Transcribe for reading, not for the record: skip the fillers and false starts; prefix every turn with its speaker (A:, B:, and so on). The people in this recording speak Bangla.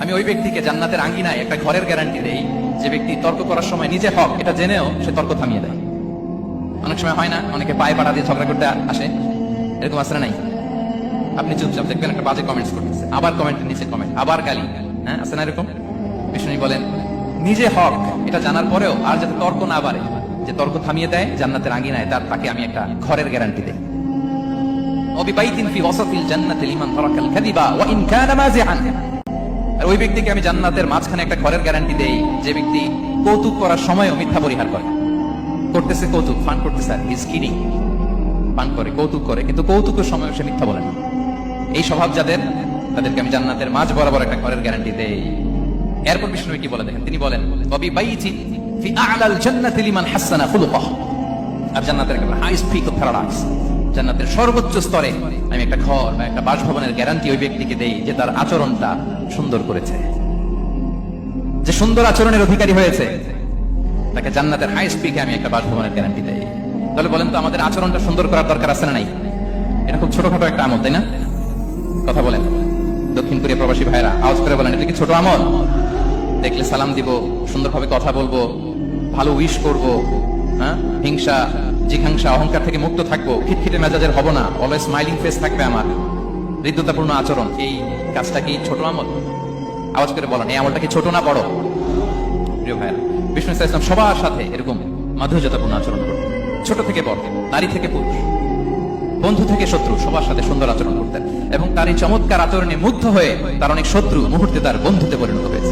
A: আমি ওই ব্যক্তিকে জান্নাতের আঙ্গিনায় একটা ঘরের গ্যারান্টি দেই যে ব্যক্তি তর্ক করার সময় নিজে হক এটা জেনেও সে তর্ক থামিয়ে দেয়। অনেক সময় হয় না, অনেকে পায়ে পাড়া দিয়ে ঝগড়া করতে আসে, এরকম আসলে নাই? আপনি চুপচাপ দেখবেন একটা বাজে কমেন্টস করতেছে, আবার কমেন্টের নিচে কমেন্ট, আবার গালি, হ্যাঁ আছে না এরকম? বিষ্ণু বলেন নিজে হক এটা জানার পরেও আর যাতে তর্ক না বাড়ে, যে তর্ক থামিয়ে দেয় জান্নাতের আঙ্গিনায় তাকে আমি একটা ঘরের গ্যারান্টি দেই। ওবিবাইতিন ফি ওয়াসাতিল জান্নাতি লিমান তারাকাল কাযিবা ওয়া ইন কানা মাযিআন। আর ওই ব্যক্তিকে আমি জান্নাতের মাঝখানে একটা ঘরের গ্যারান্টি দেই যে ব্যক্তি কৌতুক করার সময়ও মিথ্যা পরিহার করে। করতেছে কৌতুক, ফান করতেছে, আর ইজ কিডিং, পান করে, কৌতুক করে, কিন্তু কৌতুকের সময় সে মিথ্যা বলে না। এই স্বভাব যাদের, তাদেরকে আমি জান্নাতের মাঝ বরাবর একটা ঘরের গ্যারান্টি দেই। এরপর বিষ্ণু কি বলে দেখেন, তিনি বলেন ওবিবাইতিন ফি আ'লাল জান্নাতি লিমান হাসানা খুলুকাহ। আর জান্নাতের একটা হাইস্ট পিক অফ প্যারাডাইস, জান্নাতের সর্বোচ্চ স্তরে আমি একটা ঘর বা একটা বাসভবনের গ্যারান্টি ওই ব্যক্তিকে দেই যে তার আচরণটা সুন্দর করেছে, যে সুন্দর আচরণের অধিকারী হয়েছে, তাকে জান্নাতের হাইস্ট পিকে আমি একটা বাসভবনের গ্যারান্টি দেই। তাহলে বলেন তো আমাদের আচরণটা সুন্দর করার দরকার আছে না নাই? এটা খুব ছোটখাটো একটা আমল, তাই না? কথা বলেন, দক্ষিণ কোরিয়া প্রবাসী ভাইরা আওয়াজ করে বলেন, এটা কি ছোট আমল? দেখলে সালাম দিব, সুন্দরভাবে কথা বলবো, ভালো উইশ করব, হ্যাঁ, হিংসা জিঘাংসা অহংকার থেকে মুক্ত থাকবো, খিটখিটে মেজাজের হব না, অলওয়েজ স্মাইলিং ফেস থাকবে আমার, হৃদ্যতাপূর্ণ আচরণ। এই কাজটা কি ছোট আমল? আওয়াজ করে বলেন, এই আমলটা কি ছোট না বড়? প্রিয় ভাইরা, বিষ্ণু ইসলাম সবার সাথে এরকম মাধুর্যতাপূর্ণ আচরণ করতেন, ছোট থেকে বড়, নারী থেকে পুরুষ, বন্ধু থেকে শত্রু, সবার সাথে সুন্দর আচরণ করতেন। এবং তার এই চমৎকার আচরণে মুগ্ধ হয়ে তার অনেক শত্রু মুহূর্তে তার বন্ধুতে পরিণত হয়েছে।